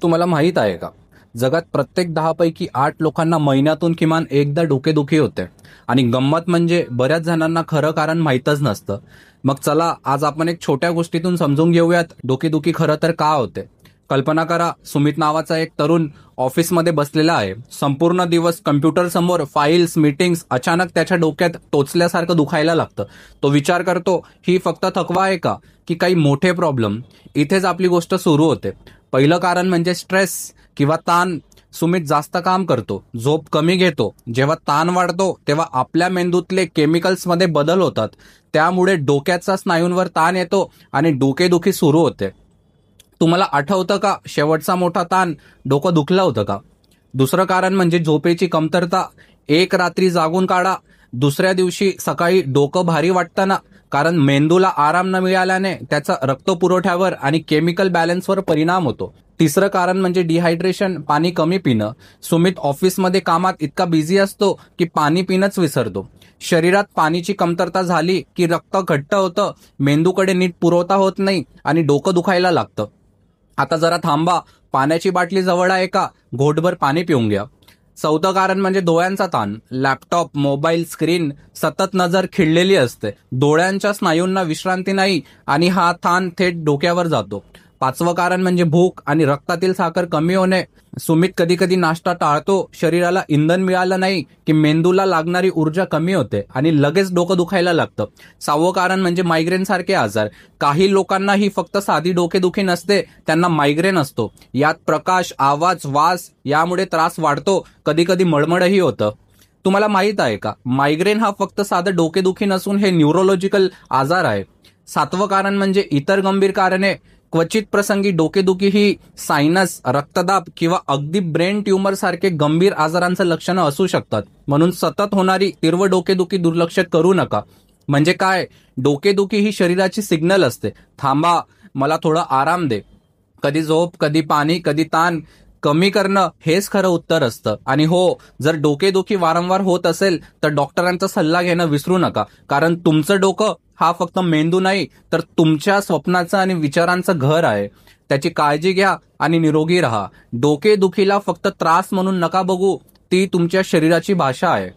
तुम्हाला माहित आहे का, जगात प्रत्येक 10 पैकी 8 लोकांना महिन्यातून किमान एकदा डोकेदुखी होते. आणि गंमत म्हणजे बऱ्याच जणांना खरं कारण माहीतच नसतं. मग चला आज आपण एक छोट्या गोष्टीतून समजून घेऊयात डोकेदुखी खरं तर का होते. कल्पना करा, सुमित नावाचा एक तरुण ऑफिसमध्ये बसलेला आहे. संपूर्ण दिवस कम्प्युटर समोर फाईल्स मीटिंग्स, अचानक त्याच्या डोक्यात टोचल्यासारखं दुखायला लागतं. तो विचार करतो, ही फक्त थकवा आहे का की काही मोठे प्रॉब्लेम. इथेच आपली गोष्ट सुरू होते. पहिलं कारण म्हणजे स्ट्रेस किंवा ताण. सुमित जास्त काम करतो, झोप कमी घेतो. जेव्हा ताण वाढतो तेव्हा आपल्या मेंदूतले केमिकल्समध्ये बदल होतात. त्यामुळे डोक्याचा स्नायूंवर ताण येतो आणि डोकेदुखी सुरू होते. तुम्हाला आठवतं का, शेवटचा मोठा ताण डोकं दुखलं होतं का? दुसरं कारण म्हणजे झोपेची कमतरता. एक रात्री जागून काढा, दुसऱ्या दिवशी सकाळी डोकं भारी वाटतं, कारण मेंदूला आराम न मिळाल्याने त्याचा रक्तपुरवठ्यावर आणि केमिकल बॅलन्सवर परिणाम होतो. तिसरं कारण म्हणजे डिहायड्रेशन, पाणी कमी पिणं. सुमित ऑफिसमध्ये कामात इतका बिझी असतो की पाणी पिणंच विसरतो. शरीरात पाणीची कमतरता झाली की रक्त घट्ट होतं, मेंदूकडे नीट पुरवठा होत नाही आणि डोकं दुखायला लागतं. आता जरा थांबा, पाण्याची बाटली जवळ आहे का, घोटभर पाणी पिऊन घ्या. चौथं कारण म्हणजे डोळ्यांचा ताण. लॅपटॉप, मोबाईल स्क्रीन, सतत नजर खिळलेली असते. डोळ्यांच्या स्नायूंना विश्रांती नाही आणि हा ताण थेट डोक्यावर जातो. पाचवं कारण म्हणजे भूक आणि रक्तातील साखर कमी होणे. सुमित कधी कधी नाश्ता टाळतो. शरीराला इंधन मिळालं नाही की मेंदूला लागणारी ऊर्जा कमी होते आणि लगेच डोकं दुखायला लागतं. सहावं कारण म्हणजे मायग्रेन सारखे आजार. काही लोकांना ही फक्त साधी डोकेदुखी नसते, त्यांना मायग्रेन असतो. यात प्रकाश, आवाज, वास यामुळे त्रास वाढतो. कधी कधी मळमळही होतं. तुम्हाला माहित आहे का, मायग्रेन हा फक्त साधं डोकेदुखी नसून हे न्यूरोलॉजिकल आजार आहे. सातवं कारण म्हणजे इतर गंभीर कारणे. क्वचित प्रसंगी डोकेदुखी ही सायनस, रक्तदाब किंवा अगदी ब्रेन ट्यूमर सारखे गंभीर आजारांचं लक्षणं असू शकतात. म्हणून सतत होणारी तीव्र डोकेदुखी दुर्लक्षित करू नका. म्हणजे काय, डोकेदुखी ही शरीराची सिग्नल असते, थांबा, मला थोडा आराम दे. कधी झोप, कधी पाणी, कधी ताण कमी करणं हेच खरं उत्तर असतं. आणि हो, जर डोकेदुखी वारंवार होत असेल तर डॉक्टरांचा सल्ला घेणं विसरू नका, कारण तुमचं डोकं हा फक्त मेंदू नाही तर तुमच्या स्वप्नाचं आणि विचारांचं घर आहे. त्याची काळजी घ्या आणि निरोगी राहा. डोकेदुखीला फक्त त्रास म्हणून नका बघू, ती तुमच्या शरीराची भाषा आहे.